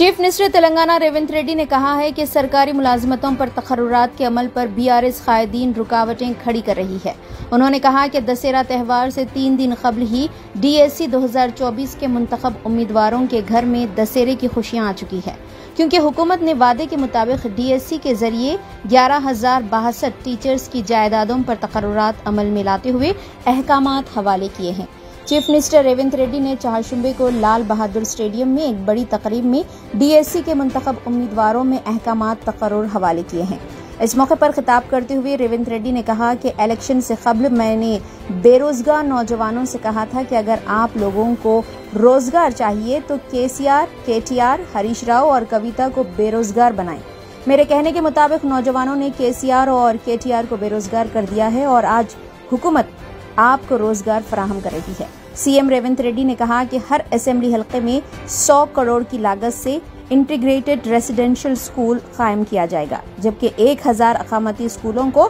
Chief minister Telangana Revanth Reddy ने कहा है कि सरकारी मुलाजमतों पर तकर्रुरात के अमल पर बीआरएस कायदीन रुकावटें खड़ी कर रही है। उन्होंने कहा कि दशहरा त्यौहार से 3 दिन कबल ही डीएससी 2024 के मुंतखब उम्मीदवारों के घर में दशहरे की खुशियां आ चुकी है, क्योंकि हुकूमत ने वादे के मुताबिक डीएससी के जरिए 11,062 टीचर्स की जायदादों पर तकर्रुरात अमल में लाते हुए अहकामात हवाले किए हैं। चीफ मिनिस्टर रेवंत रेड्डी ने चारशंबे को लाल बहादुर स्टेडियम में एक बड़ी तकरीब में डीएससी के मुंतखब उम्मीदवारों में अहकामात तकर्रुर हवाले किए हैं। इस मौके पर खिताब करते हुए रेवंत रेड्डी ने कहा कि इलेक्शन से कबल मैंने बेरोजगार नौजवानों से कहा था कि अगर आप लोगों को रोजगार चाहिए तो केसीआर, केटीआर, हरीश राव और कविता को बेरोजगार बनाएं। मेरे कहने के मुताबिक नौजवानों ने केसीआर और केटीआर को बेरोजगार कर दिया है और आज हुकूमत आपको रोजगार फराहम कर रही है। सीएम रेवंत रेड्डी ने कहा कि हर असेंबली हलके में 100 करोड़ की लागत से इंटीग्रेटेड रेसिडेंशियल स्कूल कायम किया जाएगा, जबकि 1000 अकामती स्कूलों को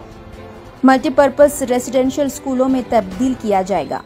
मल्टीपर्पज रेसिडेंशियल स्कूलों में तब्दील किया जाएगा।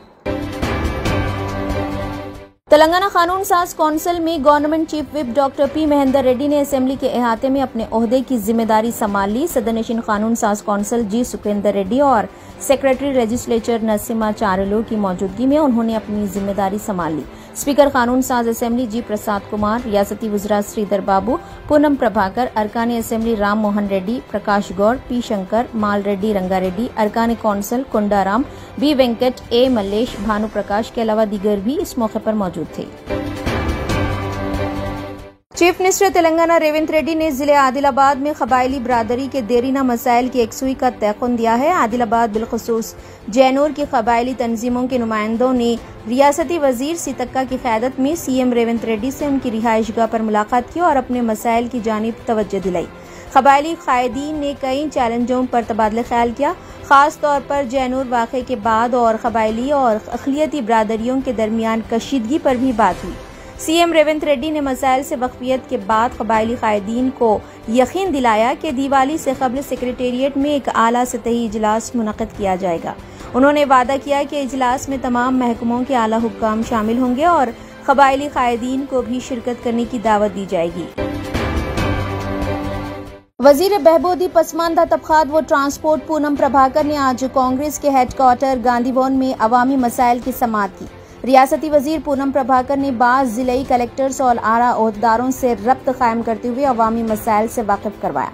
तेलंगाना कानून साज कौंसिल में government chief whip doctor P Mahender Reddy ने असेंबली के अहाते में अपने ओहदे की जिम्मेदारी संभाल ली। सदर नशीन कानून साज कौंसिल जी सुखेंदर रेड्डी और सेक्रेटरी लेजिस्लेचर नरसिम्हा चारलू की मौजूदगी में उन्होंने अपनी जिम्मेदारी संभाल ली। स्पीकर कानून साज असेंबली जी प्रसाद कुमार, रियासती वज़रा श्रीधर बाबू, पूनम प्रभाकर, अरकान असेंबली राम मोहन रेड्डी, प्रकाश गौड़, पी शंकर, माल रेड्डी रंगारेड्डी, अरकान कौंसिल कुंडाराम, बी वेंकट, ए मल्लेश, भानु प्रकाश के अलावा दीगर भी इस मौके पर मौजूद थे। चीफ मिनिस्टर तेलंगाना रेवंत रेड्डी ने जिले आदिलाबाद में कबायली बरादरी के देरीना मसाइल की एकसुई का तयक़ुन दिया है। आदिलाबाद बिलखुसूस जैनूर की कबायली तंजीमों के नुमाइंदों ने रियासती वजीर सीतक्का की क़यादत में सीएम रेवंत रेड्डी से उनकी रिहाइशगाह पर मुलाकात की और अपने मसाइल की जानिब तवज्जो दिलाई। कबायली कायदीन ने कई चैलेंजों पर तबादला ख्याल किया, खास तौर पर जैनूर वाक़े के बाद और कबायली और अक़लियती बरादरियों के दरमियान कशीदगी पर भी बात हुई। सीएम रेवंत रेड्डी ने मसाइल से वाक़फियत के बाद कबायली कायदीन को यकीन दिलाया कि दिवाली से कबल सेक्रेटेरिएट में एक आला सतही इजलास मुनक़्क़िद किया जाएगा। उन्होंने वादा किया कि इजलास में तमाम महकमों के आला हुक्काम शामिल होंगे और कबायली कायदीन को भी शिरकत करने की दावत दी जाएगी। वजीर बहबूदी पसमानदा तबक़ात व ट्रांसपोर्ट पूनम प्रभाकर ने आज कांग्रेस के हेडक्वार्टर गांधी भवन में अवामी मसाइल की समाअत की। रियासती वजीर पूनम प्रभाकर ने बाज़ जिलाई कलेक्टर्स और आला ओहदेदारों से रब्त कायम करते हुए अवामी मसाइल से वाकिफ करवाया।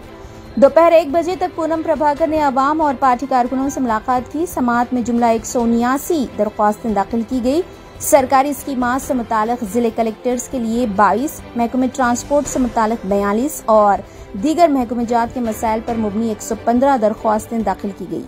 दोपहर 1 बजे तक पूनम प्रभाकर ने अवाम और पार्टी कारकुनों से मुलाकात की। समाअत में जुमला 179 दरख्वास्तें दाखिल की गई। सरकारी स्कीमात से मुतालिक जिले कलेक्टर्स के लिए 22, महकमे ट्रांसपोर्ट से मुतालिक 42 और दीगर महकमेजात के मसाइल पर मुबनी 115 दरख्वास्तें दाखिल की गई।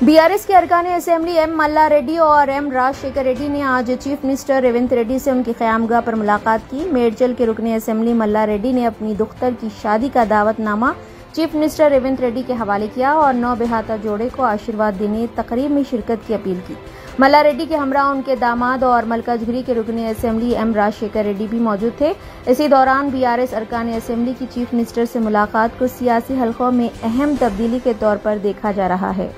बीआरएस के अरकान असेंबली एम मल्ला रेड्डी और एम राजशेखर रेड्डी ने आज चीफ मिनिस्टर रेवंत रेड्डी से उनकी क़यामगाह पर मुलाकात की। मेडचल के रुकने असेंबली मल्ला रेड्डी ने अपनी दुख्तर की शादी का दावतनामा चीफ मिनिस्टर रेवंत रेड्डी के हवाले किया और नौ बेहाता जोड़े को आशीर्वाद देने तकरीब में शिरकत की अपील की। मल्ला रेड्डी के हमरा उनके दामाद और मलकाजगिरी के रुकने असेंबली एम राजशेखर रेड्डी भी मौजूद थे। इसी दौरान बीआरएस अरकान असेंबली की चीफ मिनिस्टर से मुलाकात को सियासी हलकों में अहम तब्दीली के तौर पर देखा जा रहा है।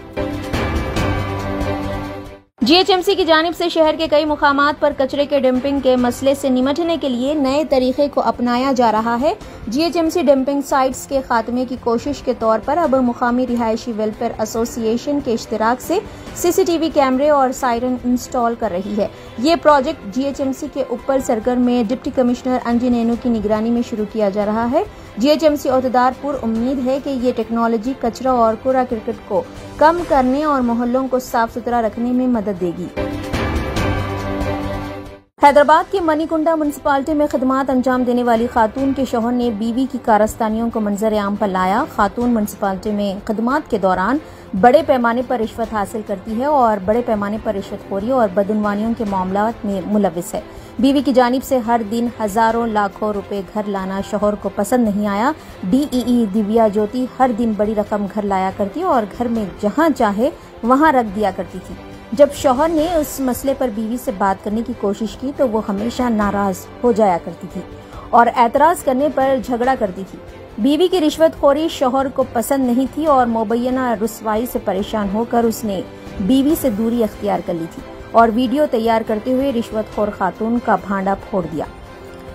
जीएचएमसी की जानिब से शहर के कई मुकामात पर कचरे के डंपिंग के मसले से निमटने के लिए नए तरीके को अपनाया जा रहा है। जीएचएमसी डंपिंग साइट्स के खात्मे की कोशिश के तौर पर अब मुकामी रिहायशी वेलफेयर एसोसिएशन के इश्तिराक से सीसीटीवी कैमरे और सायरन इंस्टॉल कर रही है। ये प्रोजेक्ट जीएचएमसी के ऊपर सरगर्म में डिप्टी कमिश्नर अंजनेनु की निगरानी में शुरू किया जा रहा है। जीएचएमसी ओहदेदार पुर उम्मीद है कि ये टेक्नोलॉजी कचरा और कूड़ा करकट को कम करने और मोहल्लों को साफ सुथरा रखने में मदद देगी। हैदराबाद की मनीकुंडा म्युनिसिपालिटी में खिदमात अंजाम देने वाली खातून के शौहर ने बीवी की कारस्तानियों को मंजर आम पर लाया। खातून म्युनिसिपालिटी में खिदमात के दौरान बड़े पैमाने पर रिश्वत हासिल करती है और बड़े पैमाने पर रिश्वतखोरी और बदउनवानियों के मामलात में मुलविस है। बीवी की जानिब से हर दिन हजारों लाखों रुपए घर लाना शौहर को पसंद नहीं आया। डीईई दिव्या ज्योति हर दिन बड़ी रकम घर लाया करती और घर में जहां चाहे वहां रख दिया करती थी। जब शौहर ने उस मसले पर बीवी से बात करने की कोशिश की तो वो हमेशा नाराज हो जाया करती थी और एतराज करने पर झगड़ा करती थी। बीवी की रिश्वतखोरी शौहर को पसंद नहीं थी और मुबैना रुसवाई से परेशान होकर उसने बीवी से दूरी अख्तियार कर ली थी और वीडियो तैयार करते हुए रिश्वतखोर खातून का भांडा फोड़ दिया।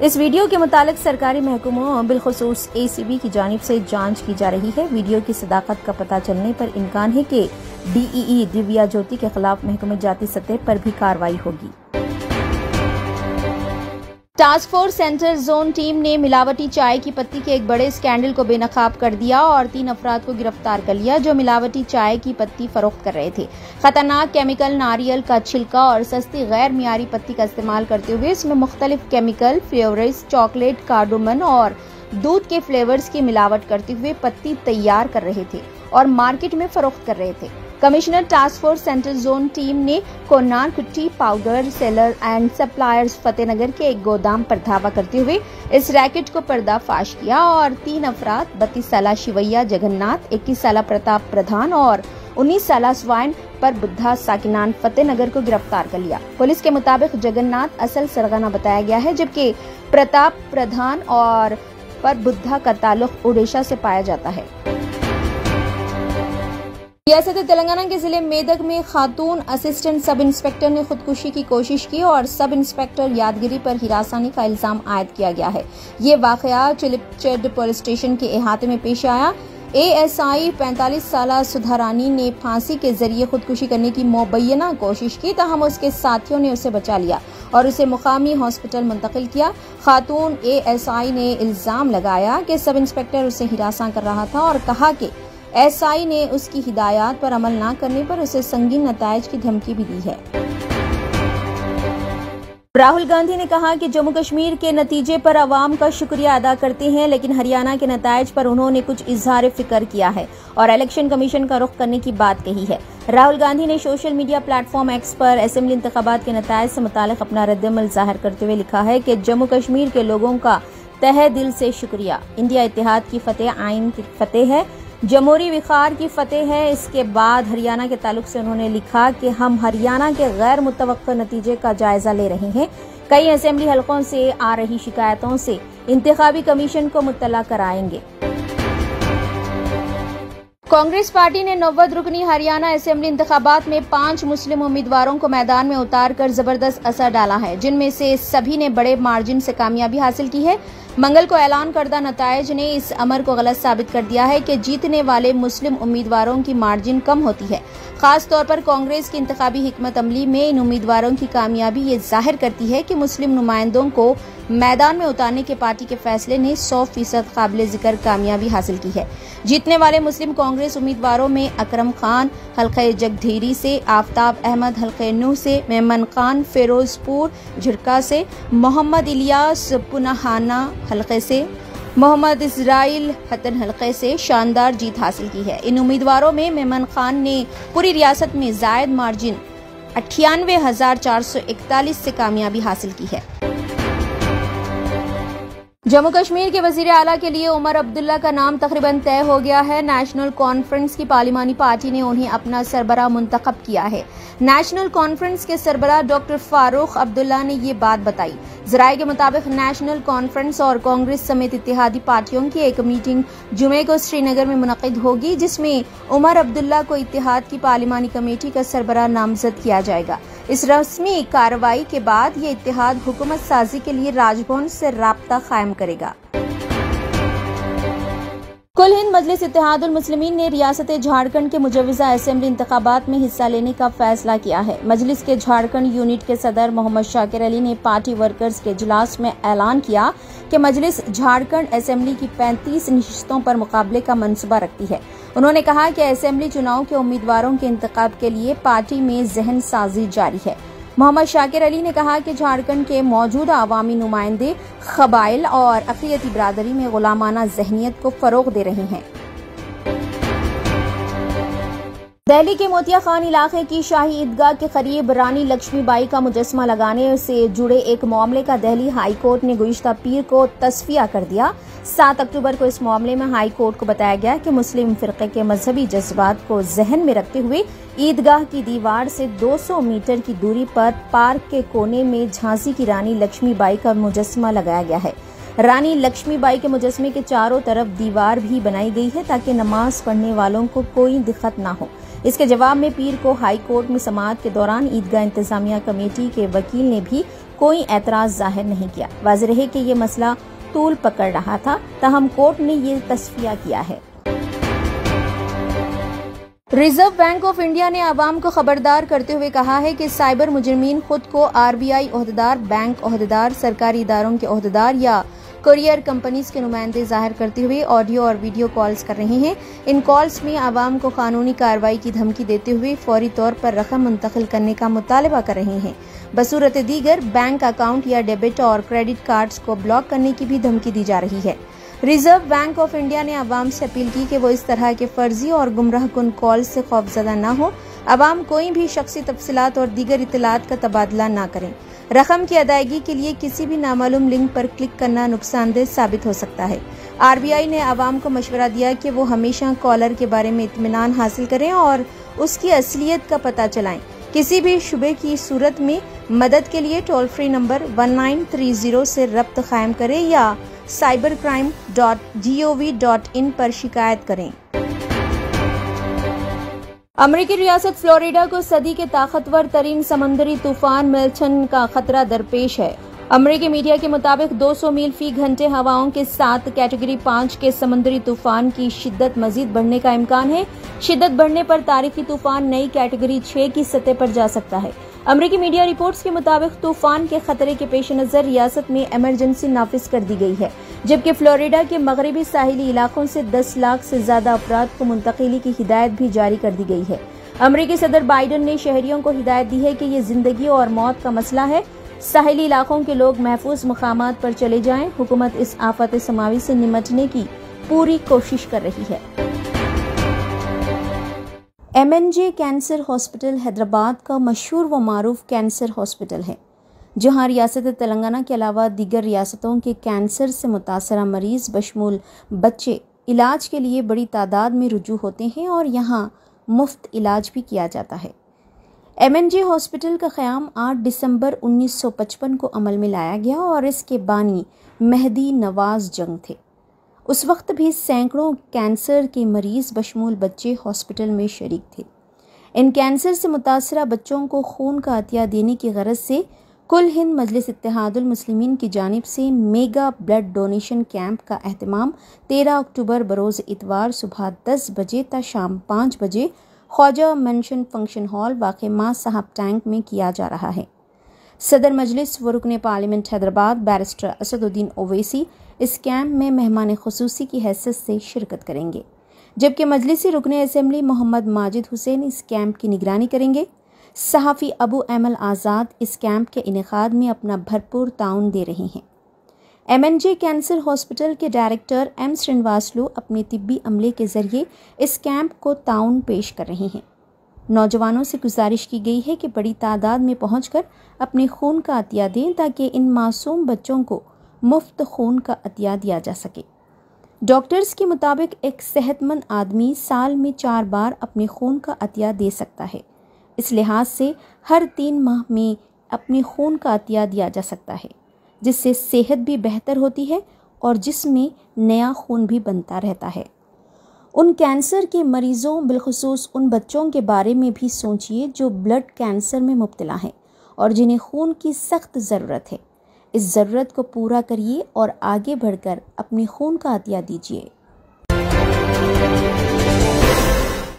इस वीडियो के मुतालिक सरकारी महकमों बिलखुसूस ACB की जानिब से जांच की जा रही है। वीडियो की सदाकत का पता चलने पर इम्कान है कि DEE दिव्या ज्योति के खिलाफ महकमे जाती सतह पर भी कार्रवाई होगी। Task force central zone team ने मिलावटी चाय की पत्ती के एक बड़े स्कैंडल को बेनकाब कर दिया और 3 अफराद को गिरफ्तार कर लिया जो मिलावटी चाय की पत्ती फरोख्त कर रहे थे। खतरनाक केमिकल नारियल का छिलका और सस्ती गैर मियारी पत्ती का इस्तेमाल करते हुए इसमें मुख्तलिफ केमिकल, फ्लेवर्स, चॉकलेट, कार्डोमन और दूध के फ्लेवर्स की मिलावट करते हुए पत्ती तैयार कर रहे थे और मार्केट में फरोख्त कर रहे थे। Commissioner task force central zone team ने कोनार कुट्टी powder seller and suppliers Fatehnagar के एक गोदाम पर धावा करते हुए इस रैकेट को पर्दाफाश किया और 3 अफराद 32 साला शिवैया जगन्नाथ, 21 साला प्रताप प्रधान और 19 साला स्वाइन पर बुद्धा साकिनान फतेहनगर को गिरफ्तार कर लिया। पुलिस के मुताबिक जगन्नाथ असल सरगना बताया गया है जबकि प्रताप प्रधान और पर बुद्धा का ताल्लुक ओडिशा से पाया जाता है। रियासत तेलंगाना के जिले मेदक में खातून असिस्टेंट सब इंस्पेक्टर ने खुदकुशी की कोशिश की और सब इंस्पेक्टर यादगिरी पर हिरासानी का इल्जाम आयद किया गया है। ये वाकया चिलिपचेड पुलिस स्टेशन के अहाते में पेश आया। ASI 45 साला सुधारानी ने फांसी के जरिए खुदकुशी करने की मुबैना कोशिश की, ताहम उसके साथियों ने उसे बचा लिया और उसे मुकामी हॉस्पिटल मुंतकिल किया। खातून ASI ने इल्जाम लगाया कि सब इंस्पेक्टर उसे हिरासा कर रहा था और कहा कि SI ने उसकी हिदायत पर अमल न करने पर उसे संगीन नतायज की धमकी भी दी है। राहुल गांधी ने कहा कि जम्मू कश्मीर के नतीजे पर अवाम का शुक्रिया अदा करते हैं, लेकिन हरियाणा के नतायज पर उन्होंने कुछ इजहार फिक्र किया है और इलेक्शन कमीशन का रुख करने की बात कही है। राहुल गांधी ने सोशल मीडिया प्लेटफॉर्म X पर असेंबली इंतखाबात के नतायज से मुतालिक अपना रद्दअमल जाहिर करते हुए लिखा है कि जम्मू कश्मीर के लोगों का तहे दिल से शुक्रिया। इंडिया इत्तेहाद की फतेह, आइन की फतेह है, जमहूरी विखार की फतेह है। इसके बाद हरियाणा के ताल्लुक से उन्होंने लिखा कि हम हरियाणा के गैर मुतवक्किल नतीजे का जायजा ले रहे हैं। कई असेंबली हलकों से आ रही शिकायतों से इंतखाबी कमीशन को मुत्तला कराएंगे। कांग्रेस पार्टी ने 90 रुकनी हरियाणा असेंबली इंतखाबात में 5 मुस्लिम उम्मीदवारों को मैदान में उतारकर जबरदस्त असर डाला है, जिनमें से सभी ने बड़े मार्जिन से कामयाबी हासिल की है। मंगल को ऐलान करदा नतायज ने इस अमर को गलत साबित कर दिया है कि जीतने वाले मुस्लिम उम्मीदवारों की मार्जिन कम होती है। खास तौर पर कांग्रेस की इंतखाबी हिकमत अमली में इन उम्मीदवारों की कामयाबी ये जाहिर करती है कि मुस्लिम नुमाइंदों को मैदान में उतारने के पार्टी के फैसले ने 100% काबिल जिक्र कामयाबी हासिल की है। जीतने वाले मुस्लिम कांग्रेस उम्मीदवारों में अकरम खान हल्के जगधीरी से, आफ्ताब अहमद हल्के नूह से, मेमन खान फिरोजपुर झिरका से, मोहम्मद इलियास पुनाहाना हल्के से, मोहम्मद इजराइल हतन हल्के से शानदार जीत हासिल की है। इन उम्मीदवारों में मेमन खान ने पूरी रियासत में जायद मार्जिन 98,441 से कामयाबी हासिल की है। जम्मू कश्मीर के वजीर आला के लिए उमर अब्दुल्ला का नाम तकरीबन तय हो गया है। नेशनल कॉन्फ्रेंस की पार्लिमानी पार्टी ने उन्हें अपना सरबराह मुंतखब किया है। नेशनल कॉन्फ्रेंस के सरबराह डॉक्टर फारूक अब्दुल्ला ने ये बात बताई। जराये के मुताबिक नेशनल कॉन्फ्रेंस और कांग्रेस समेत इत्तेहादी पार्टियों की एक मीटिंग जुमे को श्रीनगर में मुनक्किद होगी, जिसमें उमर अब्दुल्ला को इत्तेहाद की पार्लिमानी कमेटी का सरबराह नामजद किया जाएगा। इस रस्मी कार्रवाई के बाद ये इत्तेहाद हुकूमत साजी के लिए राजभवन से राब्ता कायम करेगा। कुल हिंद मजलिस इत्तेहादुल मुस्लिमीन ने रियासत झारखंड के मुजव्वजा असेंबली इंतखाबात में हिस्सा लेने का फैसला किया है। मजलिस के झारखंड यूनिट के सदर मोहम्मद शाकिर अली ने पार्टी वर्कर्स के इजलास में ऐलान किया कि मजलिस झारखंड असेंबली की 35 नशिस्तों पर मुकाबले का मंसूबा रखती है। उन्होंने कहा कि असेंबली चुनाव के उम्मीदवारों के इंतखाब के लिए पार्टी में जहन साजी जारी है। मोहम्मद शाकिर अली ने कहा कि झारखंड के मौजूदा अवामी नुमाइंदे कबाइल और अक़लियती बिरादरी में गुलामाना जहनियत को फरोग दे रहे हैं। दिल्ली के मोतिया खान इलाके की शाही ईदगाह के करीब रानी लक्ष्मीबाई का मुजस्मा लगाने से जुड़े एक मामले का दिल्ली हाई कोर्ट ने गुज़िश्ता पीर को तस्फिया कर दिया। 7 अक्टूबर को इस मामले में हाई कोर्ट को बताया गया कि मुस्लिम फिरके के मजहबी जज्बात को जहन में रखते हुए ईदगाह की दीवार से 200 मीटर की दूरी पर पार्क के कोने में झांसी की रानी लक्ष्मीबाई का मुजस्मा लगाया गया है। रानी लक्ष्मीबाई के मुजस्मे के चारों तरफ दीवार भी बनाई गई है ताकि नमाज पढ़ने वालों को कोई दिक्कत न हो। इसके जवाब में पीर को हाई कोर्ट में समाअत के दौरान ईदगाह इंतजामिया कमेटी के वकील ने भी کوئی اعتراض ظاہر نہیں کیا۔ واضح رہے کہ یہ مسئلہ طول پکڑ رہا تھا، تاہم کورٹ نے یہ تصفیہ کیا ہے۔ ریزرو بینک آف انڈیا نے عوام کو خبردار کرتے ہوئے کہا ہے کہ سائبر مجرمین خود کو RBI عہدیدار، بینک عہدیدار، سرکاری اداروں کے عہدیدار یا کوریئر کمپنیز کے نمائندے ظاہر کرتے ہوئے آڈیو اور ویڈیو کالز کر رہے ہیں۔ ان کالز میں عوام کو قانونی کارروائی کی دھمکی دیتے ہوئے فوری طور پر رقم منتقل کرنے کا مطالبہ کر رہے ہیں۔ بصورت دیگر بینک اکاؤنٹ یا ڈیبٹ اور کریڈٹ کارڈز کو بلاک کرنے کی بھی دھمکی دی جا رہی ہے۔ ریزرو بینک آف انڈیا نے عوام سے اپیل کی کہ وہ اس طرح کے فرضی اور گمراہ کن کال سے خوفزدہ نہ ہو۔ عوام کوئی بھی شخصی تفصیلات اور دیگر اطلاعات کا تبادلہ نہ کریں۔ رقم کی ادائیگی کے لیے کسی بھی نامعلوم لنک پر کلک کرنا نقصان دہ ثابت ہو سکتا ہے۔ RBI نے عوام کو مشورہ دیا کہ وہ ہمیشہ کالر کے بارے میں اطمینان حاصل کریں اور اس کی اصلیت کا پتہ چلائیں۔ کسی بھی شبے کی صورت میں مدد کے لیے ٹول فری نمبر 1930 سے ربط قائم کریں یا cybercrime.gov.in پر شکایت کریں۔ امریکی ریاست فلوریڈا کو صدی کے طاقتور ترین سمندری طوفان ملٹن کا خطرہ درپیش ہے۔ امریکی میڈیا کے مطابق 200 میل فی گھنٹے ہواؤں کے ساتھ کیٹیگری 5 کے سمندری طوفان کی شدت مزید بڑھنے کا امکان ہے۔ شدت بڑھنے پر تاریخی طوفان نئی کیٹیگری 6 کی سطح پر جا سکتا ہے۔ امریکی میڈیا رپورٹس کے مطابق طوفان کے خطرے کے پیش نظر ریاست میں ایمرجنسی نافذ کر دی گئی ہے، جبکہ فلوریڈا کے مغربی ساحلی علاقوں سے 10 لاکھ سے زیادہ افراد کو منتقلی کی ہدایت بھی جاری کر دی گئی ہے۔ امریکی صدر بائیڈن نے شہریوں کو ہدایت دی ہے کہ یہ زندگی اور موت کا مسئلہ ہے، ساحلی علاقوں کے لوگ محفوظ مقامات پر چلے جائیں۔ حکومت اس آفت سماوی سے نمٹنے کی پوری کوشش کر رہی ہے۔ MNJ کینسر ہاسپٹل حیدرآباد کا مشہور و معروف کینسر ہاسپٹل ہے، جہاں ریاست تلنگانہ کے علاوہ دیگر ریاستوں کے کینسر سے متاثرہ مریض بشمول بچے علاج کے لیے بڑی تعداد میں رجوع ہوتے ہیں اور یہاں مفت علاج بھی کیا جاتا ہے۔ MNJ ہاسپٹل کا قیام 8 دسمبر 1955 کو عمل میں لایا گیا اور اس کے بانی مہدی نواز جنگ تھے۔ اس وقت بھی سینکڑوں کینسر کے مریض بشمول بچے ہاسپٹل میں شریک تھے۔ ان کینسر سے متاثرہ بچوں کو خون کا عطیہ دینے کی غرض سے کل ہند مجلس اتحاد المسلمین کی جانب سے میگا بلڈ ڈونیشن کیمپ کا اہتمام 13 اکتوبر بروز اتوار صبح 10 بجے تا شام 5 بجے خواجہ مینشن فنکشن ہال واقع ماں صاحب ٹینک میں کیا جا رہا ہے۔ صدر مجلس و رکن پارلیمنٹ حیدرآباد بیرسٹر اسد الدین اویسی اس کیمپ میں مہمان خصوصی کی حیثیت سے شرکت کریں گے، جبکہ مجلسی رکن اسمبلی محمد ماجد حسین اس کیمپ کی نگرانی کریں گے۔ صحافی ابو ایمل آزاد اس کیمپ کے انعقاد میں اپنا بھرپور تعاون دے رہے ہیں۔ MNJ کینسر ہاسپٹل کے ڈائریکٹر M سرینواسلو اپنے طبی عملے کے ذریعے اس کیمپ کو تعاون پیش کر رہے ہیں۔ نوجوانوں سے گزارش کی گئی ہے کہ بڑی تعداد میں پہنچ کر اپنے خون کا عطیہ دیں تاکہ ان معصوم بچوں کو مفت خون کا عطیہ دیا جا سکے۔ ڈاکٹرز کے مطابق ایک صحت مند آدمی سال میں 4 بار اپنے خون کا عطیہ دے سکتا ہے۔ اس لحاظ سے ہر 3 ماہ میں اپنے خون کا عطیہ دیا جا سکتا ہے، جس سے صحت بھی بہتر ہوتی ہے اور جسم میں نیا خون بھی بنتا رہتا ہے۔ ان کینسر کے مریضوں بالخصوص ان بچوں کے بارے میں بھی سوچیے جو بلڈ کینسر میں مبتلا ہیں اور جنہیں خون کی سخت ضرورت ہے۔ اس ضرورت کو پورا کریے اور آگے بڑھ کر اپنے خون کا عطیہ دیجیے۔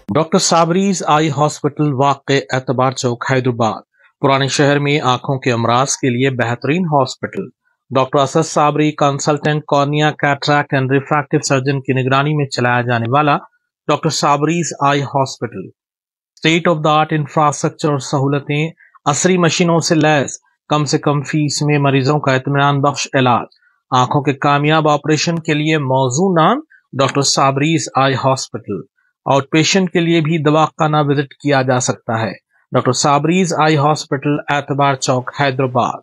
ڈاکٹر صابریز آئی ہاسپٹل واقع اعتبار چوک حیدرآباد پرانے شہر میں آنکھوں کے امراض کے لیے بہترین hospital. Doctor Asad Sabri consultant cornea cataract and refractive surgeon کی نگرانی میں چلایا جانے والا doctor Sabri's eye hospital state of the art infrastructure اور سہولتیں، عصری مشینوں سے لیس، کم سے کم فیس میں مریضوں کا اطمینان بخش علاج، آنکھوں کے کامیاب آپریشن کے لیے موزوں نام doctor Sabri's eye hospital. Out patient کے لیے بھی دواخانہ وزٹ کیا جا سکتا ہے۔ ڈاکٹر صابریز آئی ہاسپٹل اعتبار چوک حیدرآباد۔